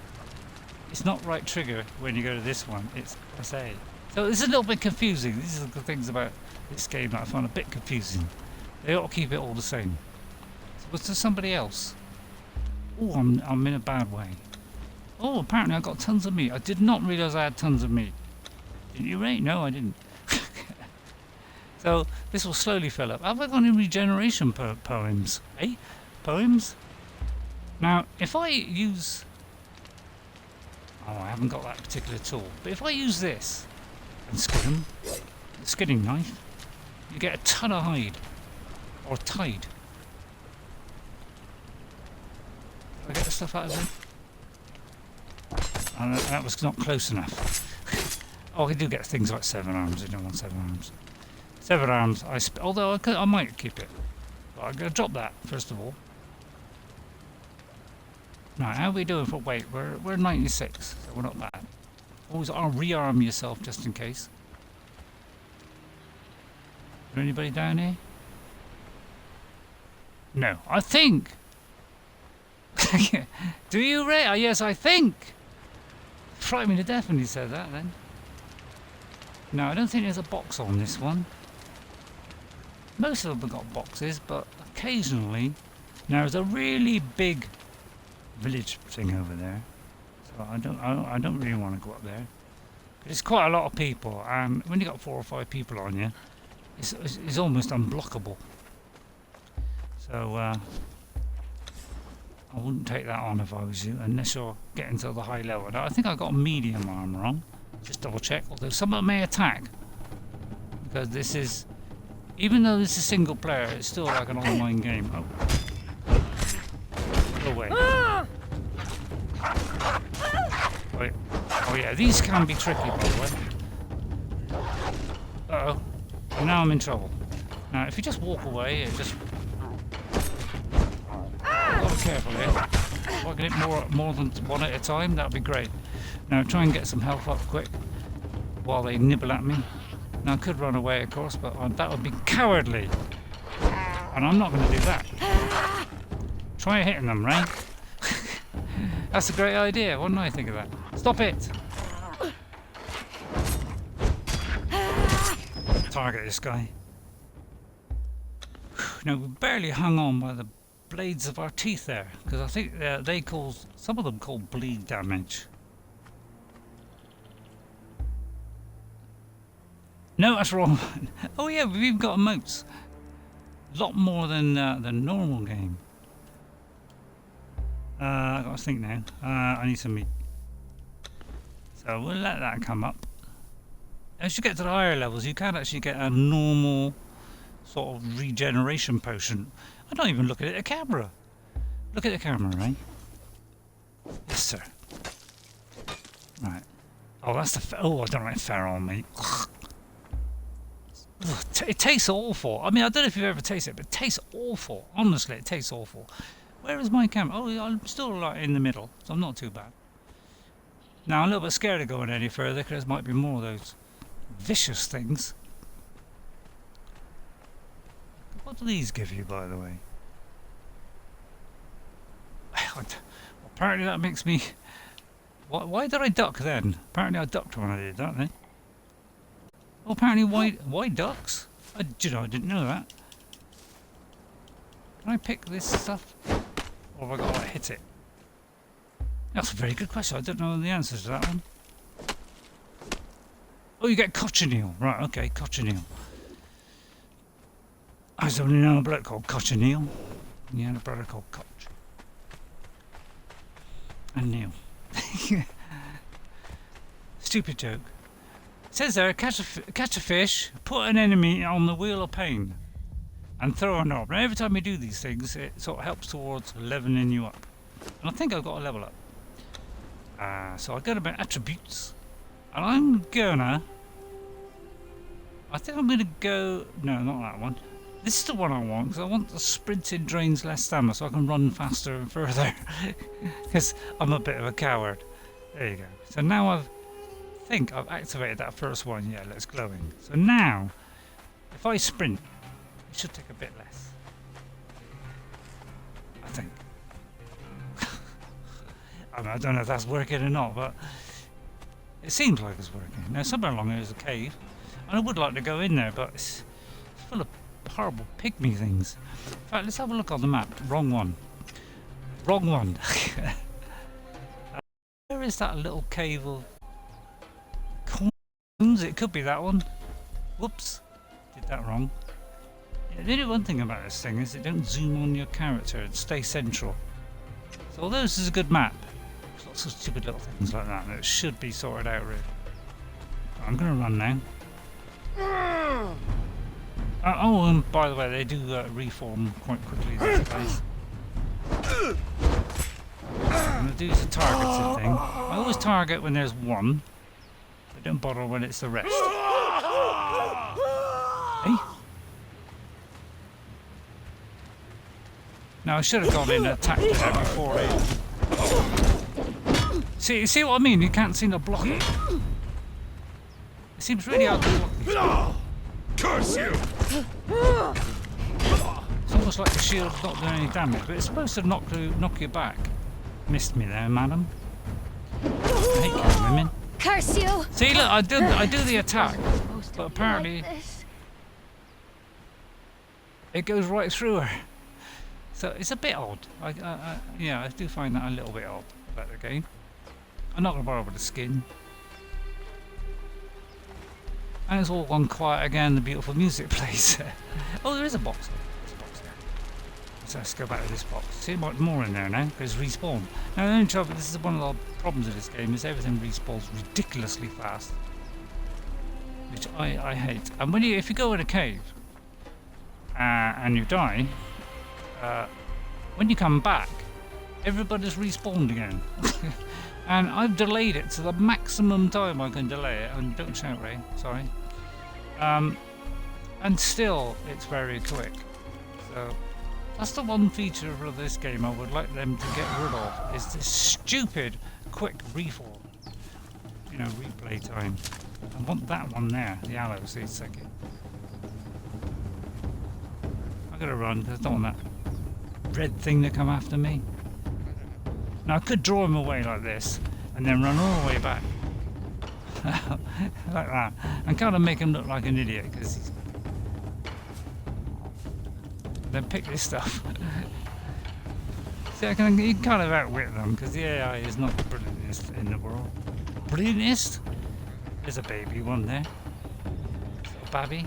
right trigger when you go to this one. It's SA. So it's a little bit confusing. These are the things about this game that I find a bit confusing. They ought to keep it all the same. So was there somebody else? Oh, I'm in a bad way. Oh, apparently I got tons of meat. I did not realise I had tons of meat. Didn't you, Ray? No, I didn't. So this will slowly fill up. Have I got any regeneration poems? Eh? Poems? Now, if I use... Oh, I haven't got that particular tool. But if I use this and skin them, the skinning knife, you get a ton of hide. Or tide. Did I get the stuff out of it? Oh, that was not close enough. Oh, I do get things like 7 arms. I don't want 7 arms. 7 arms. Although I might keep it. But I'm going to drop that first of all. Right, how are we doing for weight? We're 96, so we're not bad. Always rearm yourself just in case. Is there anybody down here? No, I think. Do you, Ray? Oh, yes, I think. Frightened me to death when you said that then. No, I don't think there's a box on this one. Most of them have got boxes, but occasionally now there's a really big village thing over there. So I don't really want to go up there. It's quite a lot of people, and when you got 4 or 5 people on you, it's almost unblockable. So I wouldn't take that on if I was you, unless you're getting to the high level. Now, I think I got medium armor on. Just double check. Although some of them may attack, because this is, even though this is single player, it's still like an online game. Oh, go away. Wait. Oh yeah, these can be tricky, by the way. Uh oh. And now I'm in trouble. Now, if you just walk away, it just. Gotta be careful here. If I can hit more than one at a time, that'd be great. Now try and get some health up quick while they nibble at me. Now I could run away, of course, but that would be cowardly, and I'm not going to do that. Try hitting them, right? That's a great idea. What did I think of that? Stop it! Target this guy. Now we barely hung on by the blades of our teeth there, because I think some of them call bleed damage. No, that's wrong. Oh yeah, we've even got emotes. A lot more than the normal game. I got to think now. I need some meat. So we'll let that come up. As you get to the higher levels, you can actually get a normal sort of regeneration potion. I don't even look at the camera. Look at the camera, right? Yes, sir. Right. Oh, that's the. Oh, I don't like feral meat. It tastes awful. I mean, I don't know if you've ever tasted it, but it tastes awful. Honestly, it tastes awful. Where is my camera? Oh, I'm still like in the middle, so I'm not too bad. Now, I'm a little bit scared of going any further, because there might be more of those vicious things. What do these give you, by the way? Apparently that makes me... Why did I duck then? Apparently I ducked when I did that then. Oh, apparently why ducks? I didn't know that. Can I pick this stuff? Or have I got to hit it? That's a very good question. I don't know the answers to that one. Oh, you get cochineal. Right, okay, cochineal. I was only know a bloke called Cochineal. Yeah, and a brother called Koch. And Neil. Stupid joke. It says there, catch a fish, put an enemy on the wheel of pain, and throw a knob. Now every time you do these things, it sort of helps towards leveling you up. And I think I've got a level up. So I've got about attributes, and I think I'm gonna go. No, not that one. This is the one I want, because I want the sprinting drains less stamina, so I can run faster and further. Because I'm a bit of a coward. There you go. So now I think I've activated that first one. Yeah, it's glowing. So now, if I sprint, it should take a bit less. I think. I don't know if that's working or not, but it seems like it's working. Now, somewhere along there is a cave, and I would like to go in there, but it's full of horrible pygmy things. In fact, let's have a look on the map. Wrong one. Wrong one. Where is that little cave of corns? It could be that one. Whoops. Did that wrong. Yeah, the only one thing about this thing is it don't zoom on your character and stay central. So although this is a good map, there's lots of stupid little things like that that should be sorted out really. I'm going to run now. Oh, and by the way, they do reform quite quickly these days. I'm going to do the targeting thing. I always target when there's one. I don't bother when it's the rest. Hey? Now I should have gone in and attacked there before See what I mean? You can't seem to block it. It seems really hard to block these. Curse you! It's almost like the shield's not doing any damage, but it's supposed to knock you back. Missed me there, madam. I hate killing women. Curse you! See, look, I do the attack, but apparently it goes right through her. So it's a bit odd. Yeah, I do find that a little bit odd about the game. I'm not going to bother with the skin. And it's all gone quiet again, the beautiful music plays. Oh, there is a box. There's a box there. So let's go back to this box. See more in there now, because respawn. Now the only trouble, this is one of the problems of this game, is everything respawns ridiculously fast. Which I hate. And if you go in a cave, and you die, when you come back, everybody's respawned again. And I've delayed it to the maximum time I can delay it. And don't shout, Ray, sorry. And still, it's very quick. So that's the one feature of this game I would like them to get rid of, is this stupid quick reform. You know, replay time. I want that one there, the alot seed second. I gotta run because I don't want that red thing to come after me. Now I could draw him away like this and then run all the way back. Like that. And kind of make him look like an idiot because he's... Then pick this stuff. See, you can kind of outwit them because the AI is not the brilliantest in the world. Brilliantest? There's a baby one there. A babby.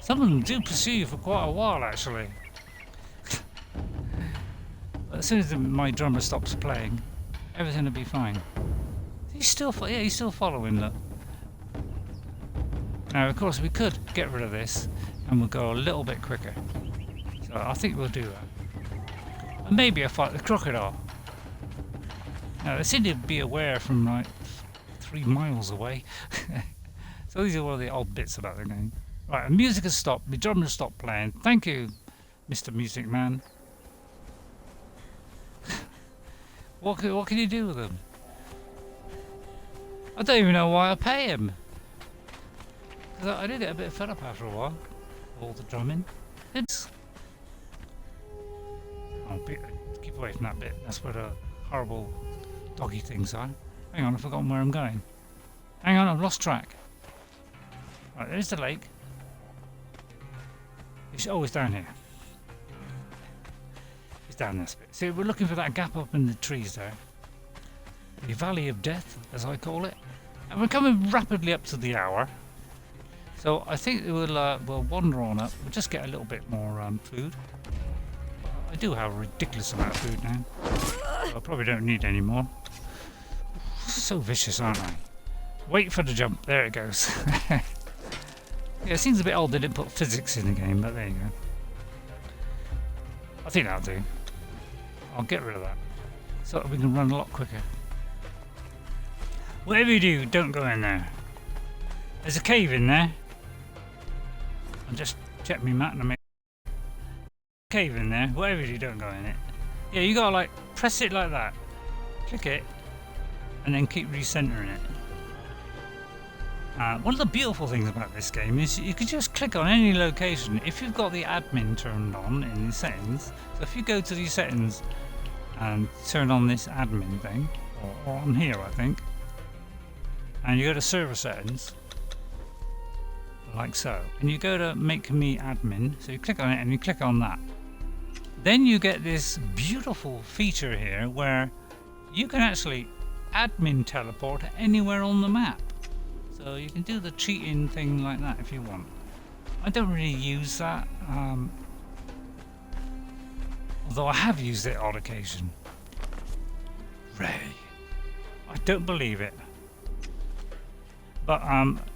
Some of them do pursue you for quite a while actually. As soon as my drummer stops playing, everything will be fine. He's still following, look. Now, of course, we could get rid of this, and we'll go a little bit quicker. So I think we'll do that. And maybe I'll fight the crocodile. Now, they seem to be aware from like 3 miles away. So these are one of the odd bits about the game. Right, the music has stopped. My drummer has stopped playing. Thank you, Mr. Music Man. What can you do with them? I don't even know why I pay him. Because I do get a bit fed up after a while. All the drumming. Keep away from that bit. That's where the horrible doggy things are. Hang on, I've forgotten where I'm going. Hang on, I've lost track. Right, there's the lake. It's always down here. Down this bit. See, we're looking for that gap up in the trees there. The Valley of Death, as I call it. And we're coming rapidly up to the hour. So I think we'll wander on up. We'll just get a little bit more food. I do have a ridiculous amount of food now. So I probably don't need any more. So vicious, aren't I? Wait for the jump. There it goes. Yeah, it seems a bit odd they didn't put physics in the game, but there you go. I think that'll do. I'll get rid of that so that we can run a lot quicker. Whatever you do, don't go in there. There's a cave in there. I'll just check my map and make cave in there. Whatever you do, don't go in it. Yeah, you gotta like press it like that. Click it and then keep recentering it. One of the beautiful things about this game is you can just click on any location if you've got the admin turned on in the settings. So if you go to these settings and turn on this admin thing, or on here I think, and you go to server settings, like so, and you go to make me admin, so you click on it and you click on that. Then you get this beautiful feature here where you can actually admin teleport anywhere on the map. So you can do the cheating thing like that if you want. I don't really use that, although I have used it on occasion. Ray. I don't believe it. But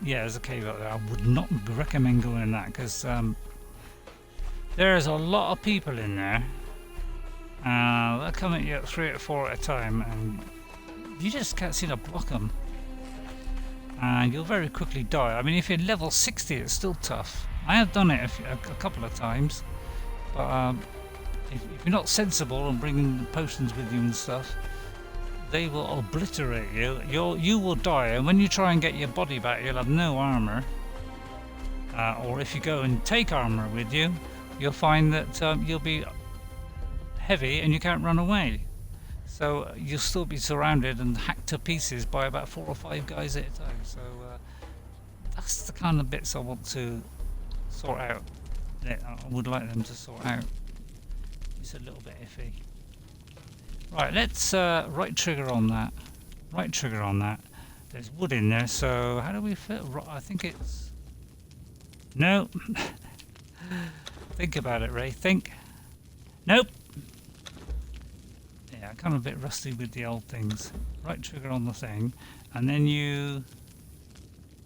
yeah, there's a cave up there. I would not recommend going in that because there's a lot of people in there. They'll come at you at 3 or 4 at a time and you just can't seem to block them. And you'll very quickly die. I mean, if you're level 60, it's still tough. I have done it a couple of times, but if you're not sensible and bringing the potions with you and stuff, they will obliterate you. You will die, and when you try and get your body back, you'll have no armor. Or if you go and take armor with you, you'll find that you'll be heavy and you can't run away. So you'll still be surrounded and hacked to pieces by about 4 or 5 guys at a time. So that's the kind of bits I want to sort out. That I would like them to sort out. It's a little bit iffy. Right, let's right trigger on that. Right trigger on that. There's wood in there, so how do we fit? I think it's... No. Think about it, Ray. Think. Nope. Yeah, I'm kind of a bit rusty with the old things. Right trigger on the thing, and then you...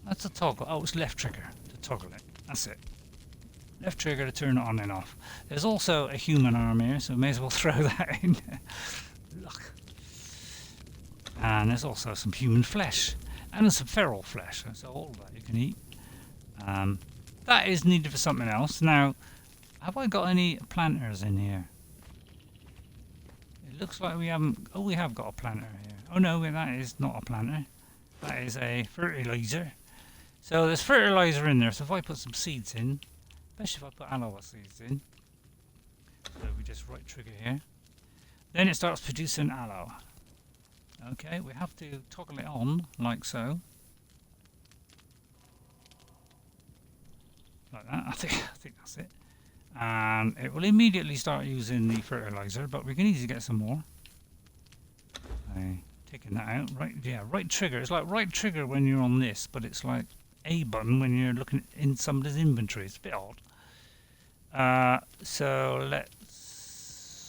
That's a toggle. Oh, it's left trigger to toggle it. That's it. Left trigger to turn it on and off. There's also a human arm here, so we may as well throw that in. Look. And there's also some human flesh. And there's some feral flesh, so all that you can eat. That is needed for something else. Now, have I got any planters in here? It looks like we haven't... Oh, we have got a planter here. Oh no, that is not a planter. That is a fertilizer. So there's fertilizer in there, so if I put some seeds in, especially if I put alot seeds in, so we just right trigger here, then it starts producing alot. Okay, we have to toggle it on, like so. Like that, I think that's it. And it will immediately start using the fertilizer, but we can easily get some more. Taking that out, right? Yeah, right trigger. It's like right trigger when you're on this, but it's like A button when you're looking in somebody's inventory. It's a bit odd. So let's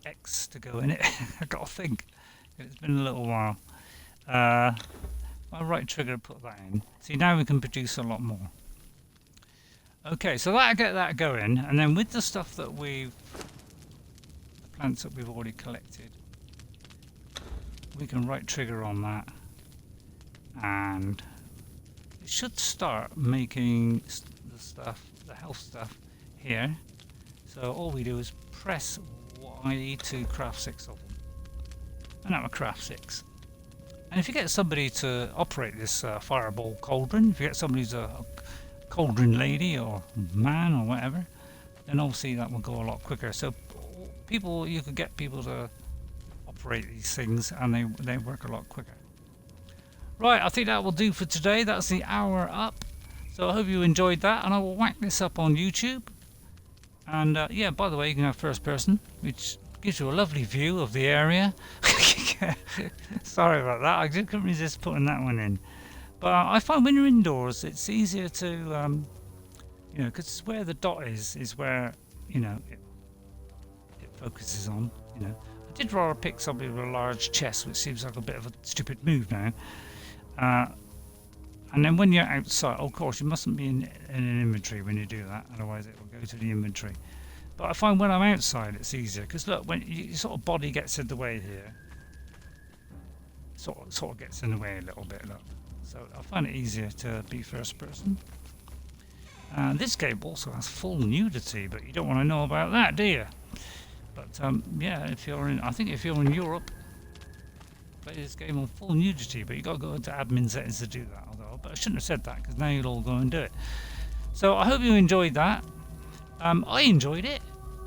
X to go in it. I gotta think. It's been a little while. My right trigger, put that in. See, now we can produce a lot more. Okay, so that'll get that going, and then with the stuff that the plants that we've already collected, we can right trigger on that, and it should start making the stuff, the health stuff here. So all we do is press Y to craft 6 of them, and that will craft 6. And if you get somebody to operate this fireball cauldron, if you get somebody who's a cauldron lady or man or whatever, then obviously that will go a lot quicker. So people, you could get people to operate these things and they work a lot quicker. Right, I think that will do for today. That's the hour up. So I hope you enjoyed that, and I will whack this up on YouTube. And yeah, by the way, you can have first person, which gives you a lovely view of the area. Sorry about that, I just couldn't resist putting that one in. But I find when you're indoors, it's easier to, you know, because where the dot is where, you know, it focuses on, you know. I did rather pick somebody with a large chest, which seems like a bit of a stupid move now. And then when you're outside, of course, you mustn't be in an inventory when you do that, otherwise it will go to the inventory. But I find when I'm outside, it's easier because look, when your sort of body gets in the way here, sort of gets in the way a little bit. Look, so I find it easier to be first person. This game also has full nudity, but you don't want to know about that, do you? But yeah, if you're in, I think if you're in Europe, play this game on full nudity, but you got to go into admin settings to do that. Although, but I shouldn't have said that because now you'll all go and do it. So I hope you enjoyed that. I enjoyed it.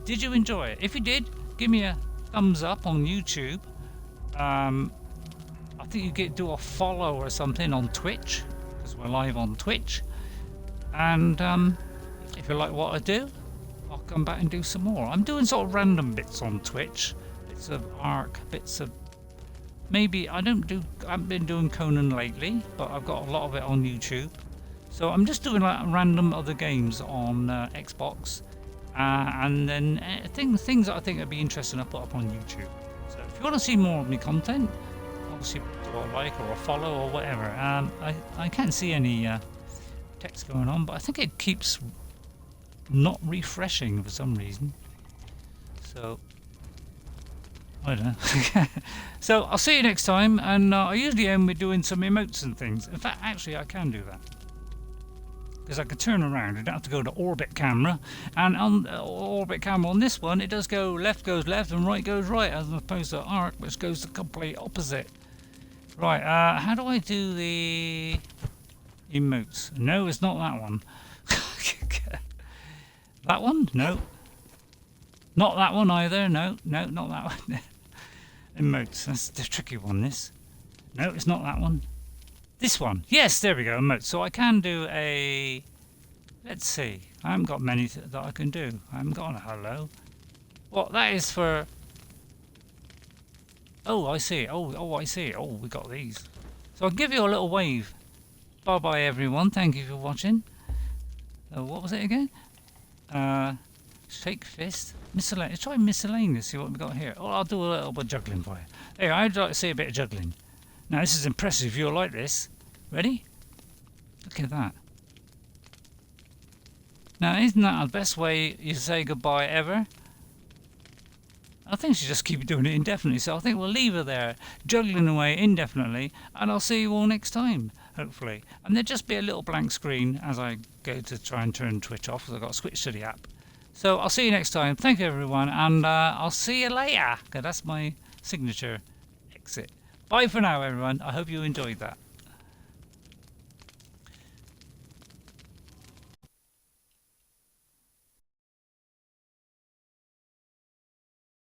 Did you enjoy it? If you did, give me a thumbs up on YouTube. I think you do a follow or something on Twitch because we're live on Twitch. And if you like what I do, I'll come back and do some more. I'm doing sort of random bits on Twitch, bits of Ark, bits of maybe I haven't been doing Conan lately, but I've got a lot of it on YouTube. So I'm just doing like random other games on Xbox, and then things that I think would be interesting I put up on YouTube. So if you want to see more of my content, obviously do a like or a follow or whatever. I can't see any text going on, but I think it keeps not refreshing for some reason. So I don't know. So I'll see you next time, and I usually end with doing some emotes and things. In fact, actually I can do that because I can turn around. I don't have to go to orbit camera, and on orbit camera on this one it does go left goes left and right goes right, as opposed to Ark which goes the complete opposite. Right, how do I do the emotes? No, it's not that one. That one? No. Not that one either. No, not that one. Emotes, that's the tricky one, this. No, it's not that one. This one. Yes, there we go, emotes. So I can do a... Let's see. I haven't got many that I can do. I haven't got a hello. Well, that is for... Oh, I see. Oh, I see. Oh, we got these. So I'll give you a little wave. Bye-bye, everyone. Thank you for watching. What was it again? Shake fist. Miscellaneous. Try miscellaneous. See what we got here. Oh, I'll do a little bit of juggling for you. There, I'd like to see a bit of juggling. Now, this is impressive. You'll like this. Ready? Look at that. Now, isn't that the best way you say goodbye ever? I think she just keep doing it indefinitely, so I think we'll leave her there, juggling away indefinitely, and I'll see you all next time, hopefully. And there'll just be a little blank screen as I go to try and turn Twitch off, because I've got to switch to the app. So I'll see you next time. Thank you, everyone, and I'll see you later, because that's my signature exit. Bye for now, everyone. I hope you enjoyed that.